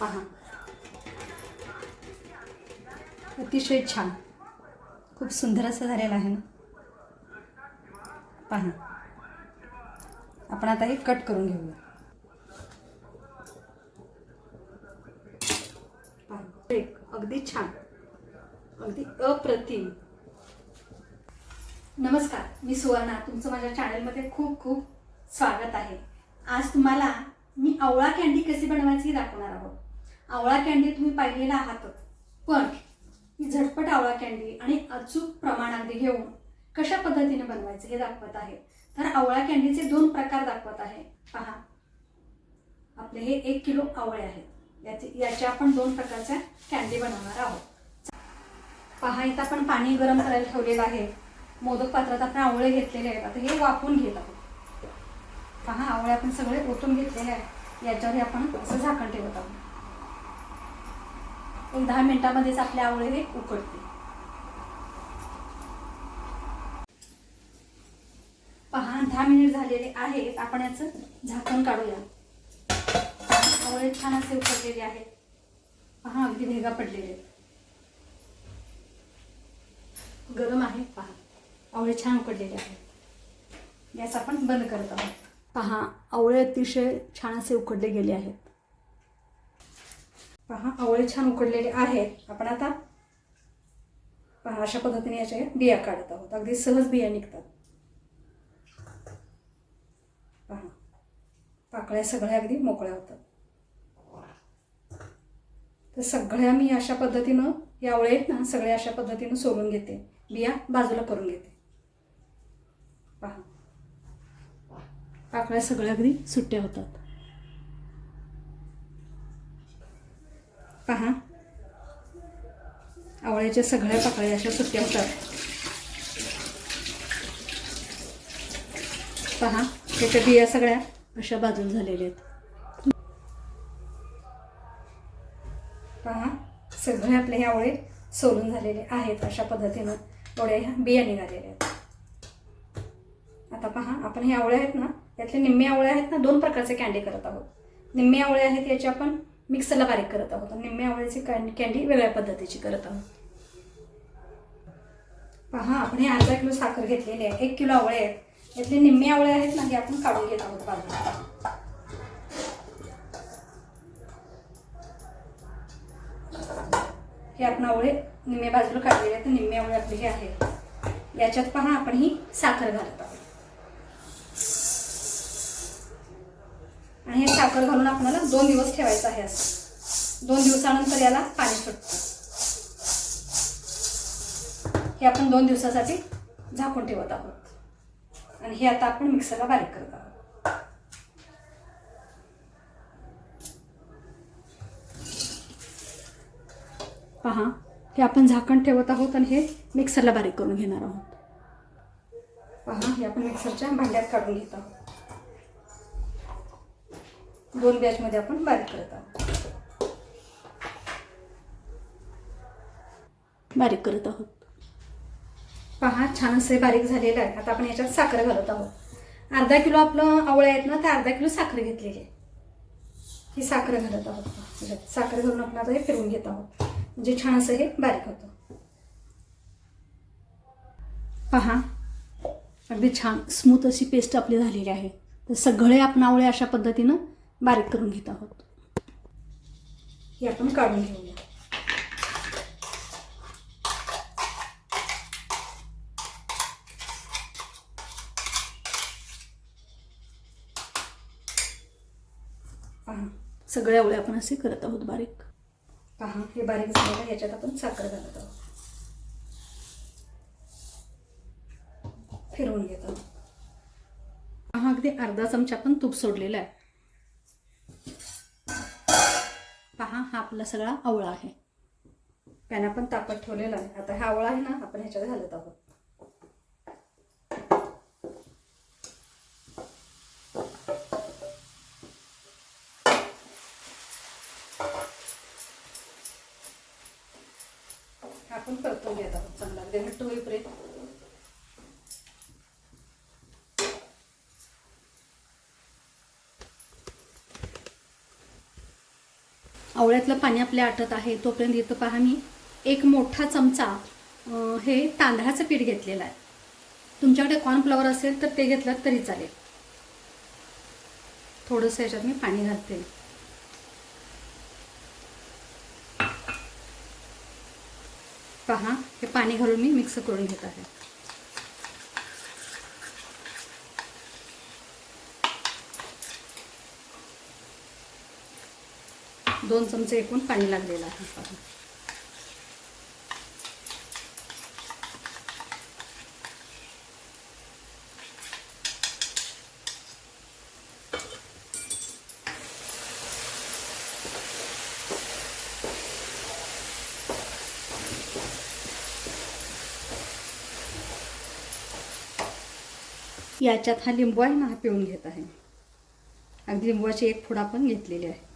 पहा, अतिशय छान, खूप सुंदर असं झालेलं आहे ना. पहा, आपण आता हे कट करून घेऊया. पहा, अगदी छान, अगदी अप्रतिम. नमस्कार, मी सुवर्णा, तुमचं माझ्या चॅनलमध्ये खूप खूप स्वागत आहे. आज तुम्हाला मी आवळा कँडी कशी बनवायची दाखवणार आहोत. आवळा कँडी तुम्ही पाहिलेला आहातच, पण ही झटपट आवळा कँडी आणि अचूक प्रमाणामध्ये घेऊन कशा पद्धतीने बनवायचं हे दाखवत आहे. तर आवळा कँडीचे 2 प्रकार दाखवत आहे. पहा, आपले हे 1 किलो आवळे आहेत. याचे आपण 2 प्रकारच्या कँडी बनवणार आहोत. पहा, इथं आपण पाणी गरम करायला ठेवलेलं आहे. मोदक पात्रात आपण आवळे घेतलेले आहेत. आता हे वाफवून घेत आहोत. पहा, आवळे आपण सगळे ओतून घेतलेले आहेत. याच्यावर आपण असं झाकण ठेवत आहोत. एक 10 मिनिटांमध्येच आपले आवळे हे उकडते. पहा, 10 मिनिट झालेले आहेत. आपण याचं झाकण काढूया. आवळे छान असे उकडलेले आहेत. पहा, अगदी भेगा पडलेले आहेत. गरम आहे. पहा, आवळे छान उकडलेले आहेत. गॅस आपण बंद करत आहोत. पहा, आवळे अतिशय छान असे उकडले गेले आहेत. पहा, आवळे छान उकडलेले आहेत. आपण आता पहा अशा पद्धतीने याच्या बिया काढत आहोत. अगदी सहज बिया निघतात. पहा, पाकळ्या सगळ्या अगदी मोकळ्या होतात. तर सगळ्या मी अशा पद्धतीनं या आवळे आहेत ना, सगळ्या अशा पद्धतीनं सोलून घेते. बिया बाजूला करून घेते. पहा, पाकळ्या सगळ्या अगदी सुट्ट्या होतात. पहा, आवळ्याच्या सगळ्या पाकळ्या अशा सुट्ट्या होतात. पहा, त्याच्या बिया सगळ्या अशा बाजूला झालेल्या आहेत. पहा, सगळे आपले हे आवळे सोलून झालेले आहेत. अशा पद्धतीनं थोड्या ह्या बिया निघालेल्या आहेत. आता पहा, आपण हे आवळे आहेत ना, यातले निम्मे आवळे आहेत ना, 2 प्रकारचे कँडी करत आहोत. निम्मे आवळे आहेत याचे आपण मिक्सरला बारीक करत आहोत. निम्मे आवळ्याची कँडी वेगळ्या पद्धतीची करत आहोत. पहा, आपण हे अर्धा किलो साखर घेतलेली आहे. 1 किलो आवळे आहेत. यातले निम्मे आवळे आहेत ना, हे आपण काढून घेत आहोत बाजूला. हे आपण आवळे निम्मे बाजूला काढलेले आहेत. निम्मे आवळे आपले हे आहेत. याच्यात पहा, आपण ही साखर घालत आहोत. आणि हे साखर घालून आपल्याला 2 दिवस ठेवायचं आहे. असं 2 दिवसानंतर याला पाणी सुटतं. हे आपण 2 दिवसासाठी झाकून ठेवत आहोत. आणि हे आता आपण मिक्सरला बारीक करत आहोत. पहा, हे आपण झाकण ठेवत आहोत आणि हे मिक्सरला बारीक करून घेणार आहोत. पहा, हे आपण मिक्सरच्या भांड्यात काढून घेत आहोत. 2 बॅचमध्ये आपण बारीक करत आहोत. बारीक करत आहोत. पहा, छान असे बारीक झालेलं आहे. आता आपण याच्यात साखर घालत आहोत. अर्धा किलो आपलं आवळे आहेत ना, तर अर्धा किलो साखर घेतलेली आहे. ही साखर घालत आहोत. साखर घालून आपण आता हे फिरवून घेत आहोत. म्हणजे छान असं हे बारीक होतं. पहा, अगदी छान स्मूथ अशी पेस्ट आपली झालेली आहे. तर सगळे आपण आवळे अशा पद्धतीनं बारीक करून घेत आहोत. हे आपण काढून घेऊया. पहा, सगळे आवळे आपण असे करत आहोत बारीक. पहा, हे बारीक झालेलं. याच्यात आपण साखर घालत आहोत. फिरवून घेत आहोत. पहा, अगदी अर्धा चमचा आपण तूप सोडलेलं आहे. पहा, हा आपला सगळा आवळा आहे. पॅन आपण तापत ठेवलेला आहे. आता हा आवळा आहे ना, आपण ह्याच्यात घालत आहोत. आपण परतून घेत आहोत चांगला, अगदी घट्ट होईपर्यंत. आवळ्यातलं पाणी आपल्या आटत आहे तोपर्यंत इथं पहा मी एक मोठा चमचा हे तांदळाचं पीठ घेतलेलं आहे. तुमच्याकडे कॉर्नफ्लॉवर असेल तर ते घेतलं तरी चालेल. थोडंसं याच्यात मी पाणी घालते. पहा हे पाणी घालून मी मिक्स करून घेत आहे. दोन चमचे एकूण पाणी लागलेलं आहे. पहा याच्यात हा लिंबू आहे ना, हा पिळून घेत आहे. अगदी लिंबूची एक फोड आपण घेतलेली आहे.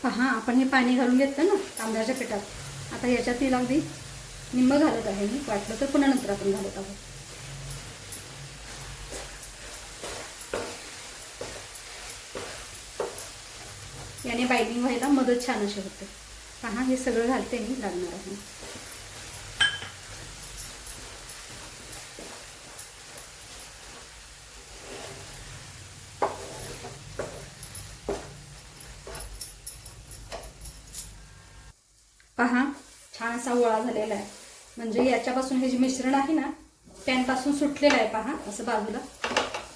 पहा आपण हे पाणी घालून घेतलं ना तांदळाच्या पिठात. आता याच्यात तेल अगदी निम्म घालत आहे मी. वाटलं तर पुन्हा नंतर आपण घालत आहोत. याने बाइंडिंग व्हायला मदत छान अशी होते. पहा हे सगळं घालते मी लागणार आहे. पहा छान असा गोळा झालेला आहे. म्हणजे याच्यापासून हे जे मिश्रण आहे ना पॅनपासून सुटलेलं आहे. पहा असं बाजूला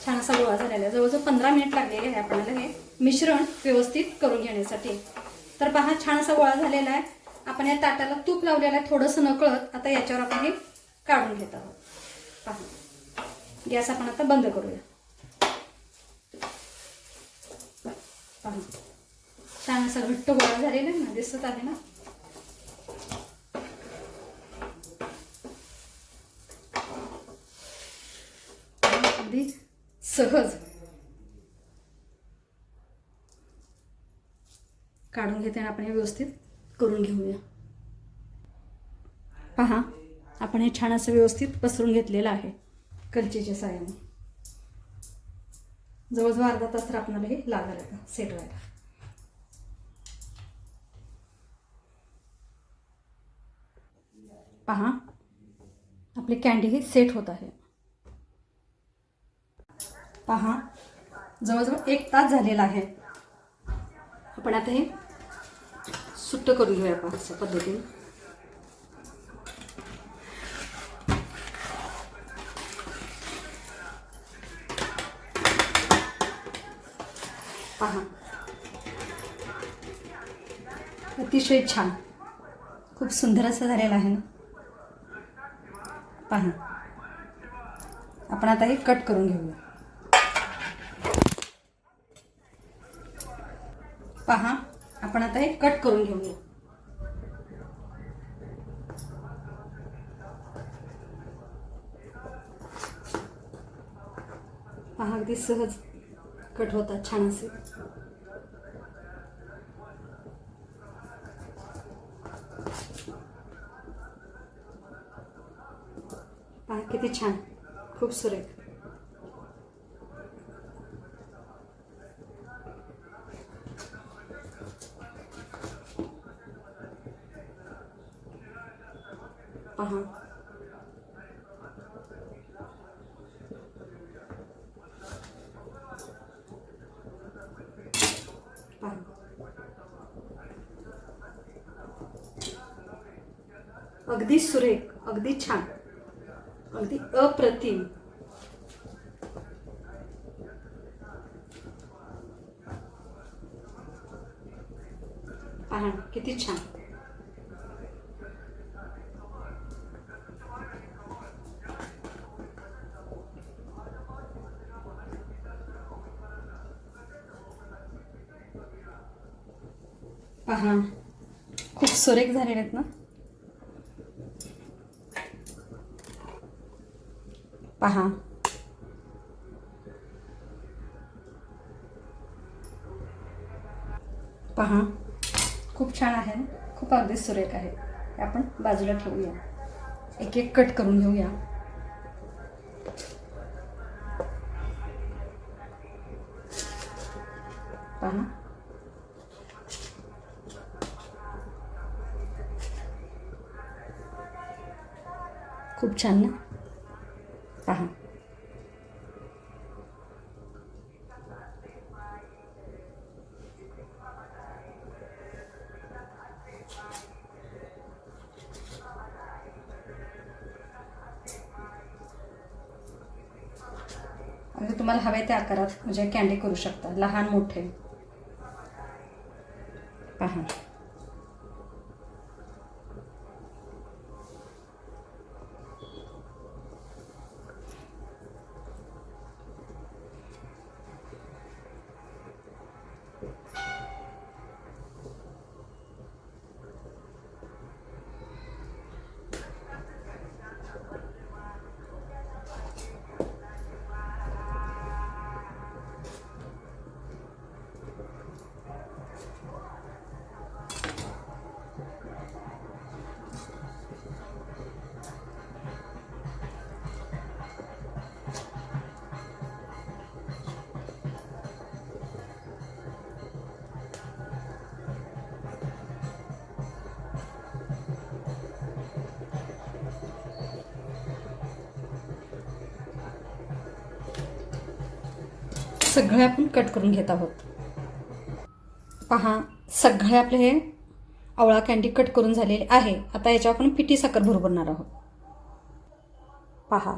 छान असा गोळा झालेला आहे. जवळजवळ 15 मिनिट लागलेले आहे आपल्याला हे मिश्रण व्यवस्थित करून घेण्यासाठी. तर पहा छान असा गोळा झालेला आहे. आपण या ताटाला तूप लावलेलं आहे थोडंसं नकळत. आता याच्यावर आपण हे काढून घेत आहोत. पहा गॅस आपण आता बंद करूया. पहा छान असा घट्ट गोळा झालेला आहे ना, दिसत आहे ना. अगदी सहज काढून घेते आणि आपण हे व्यवस्थित करून घेऊया. पहा आपण हे छान असं व्यवस्थित पसरून घेतलेलं आहे कलचीच्या साहाय्याने. जवळजवळ अर्धा तास तर आपल्याला हे लागेल आता सेट व्हायला. पहा आपली कँडी ही सेट होत आहे. पहा जवळजवळ 1 तास झालेला आहे. आपण आता हे सुट्ट करून घेऊया आपण अशा पद्धतीने. पहा अतिशय छान खूप सुंदर असं झालेलं आहे ना. पहा आपण आता हे कट करून घेऊया. पहा आपण आता हे कट करून घेऊया. पहा अगदी सहज कट होतात छान असे. पहा किती छान खूप सुरेख. पहा अगदी सुरेख अगदी छान अगदी अप्रतिम. पहा किती छान. पहा खूप सुरेख झालेले आहेत ना. पहा पहा खूप छान आहे. खूप अगदी सुरेख आहे. आपण बाजूला ठेवूया. एक एक कट करून घेऊया. पहा, खूप छान ना. पहा, म्हणजे तुम्हाला हवे त्या आकारात म्हणजे कॅन्डी करू शकता, लहान मोठे. पहा, सगळे आपण कट करून घेत आहोत. पहा, सगळे आपले हे आवळा कॅन्डी कट करून झालेले आहे. आता याच्यावर आपण पिठी साखर भरणार आहोत. पहा,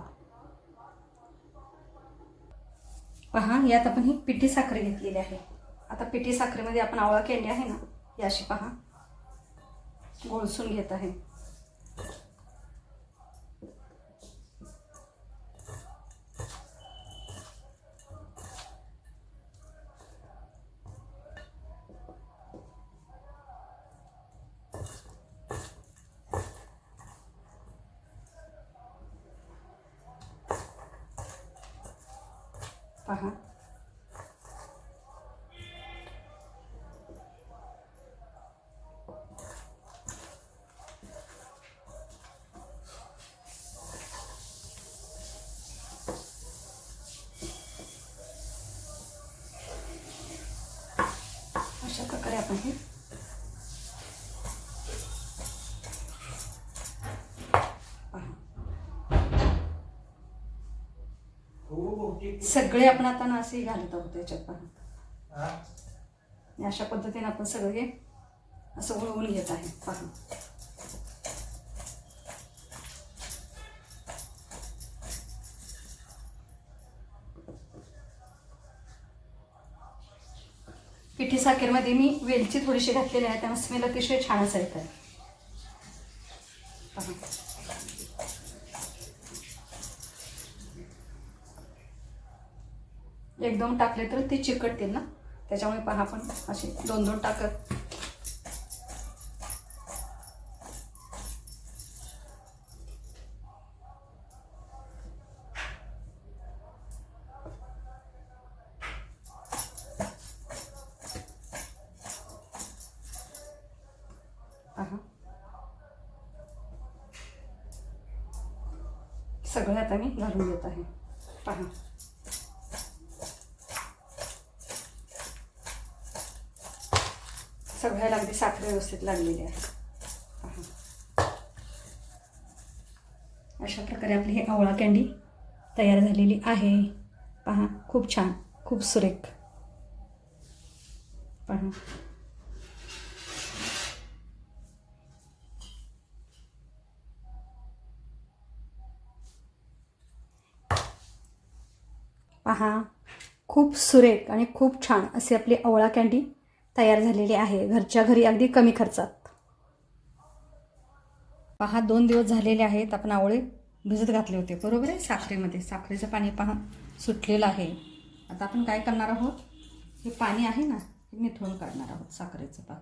पहा, यात आपण ही पिठी साखर घेतलेली आहे. आता पिठी साखरेमध्ये आपण आवळा कॅन्डी आहे ना, याशी पहा घोळसून घेत आहे. पहा, अशा प्रकारे आपण हे सगळे आपण आता ना असे घालत आहोत याच्यात. पहा, अशा पद्धतीने आपण सगळं हे असं वळवून घेत आहे. पहा, पिठी साखरेमध्ये मी वेलची थोडीशी घातलेली आहे, त्यामुळे स्मेल अतिशय छान असं येत आहे. पहा, एकदम टाकले तर ते चिकटतील ना, त्याच्यामुळे पहा आपण असे दोन दोन टाकत. पहा, सगळं आता मी घालून घेत आहे. पहा, सगळ्याला अगदी साखर व्यवस्थित लागलेली आहे. पहा, अशा प्रकारे आपली ही आवळा कॅन्डी तयार झालेली आहे. पहा, खूप छान, खूप सुरेख. पहा, पहा, खूप सुरेख आणि खूप छान अशी आपली आवळा कॅन्डी तयार झालेली आहे, घरच्या घरी अगदी कमी खर्चात. पहा, 2 दिवस झालेले आहेत आपण आवळे भिजत घातले होते, बरोबर आहे, साखरेमध्ये. साखरेचं पाणी पहा सुटलेलं आहे. आता आपण काय करणार आहोत, हे पाणी आहे ना, हे निथळून काढणार आहोत साखरेचं. पहा,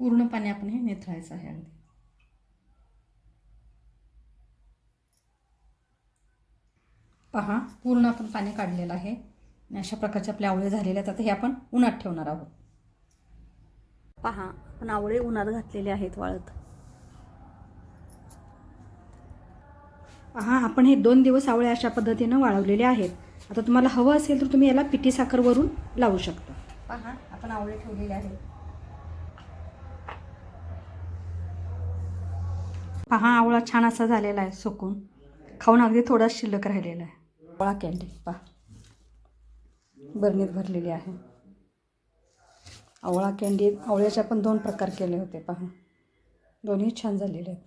पूर्ण पाणी आपण हे निथळायचं आहे अगदी. पहा पूर्ण आपण पाणी काढलेलं आहे आणि अशा प्रकारचे आपले आवळे झालेले आहेत. आता हे आपण उन्हात ठेवणार आहोत. पहा आपण आवळे उन्हात घातलेले आहेत वाळत. पहा आपण हे 2 दिवस आवळे अशा पद्धतीनं वाळवलेले आहेत. आता तुम्हाला हवं असेल तर तुम्ही याला पिठी साखर वरून लावू शकता. पहा आपण आवळे ठेवलेले आहेत. पहा आवळा छान असा झालेला आहे, सुकून खाऊन अगदी थोडा शिल्लक राहिलेला आहे. आवळा कँडी पहा बरणीत भरलेली आहे. आवळा कँडी आवळ्याचे आपण 2 प्रकार केले होते. पहा दोन्ही छान झालेले आहेत.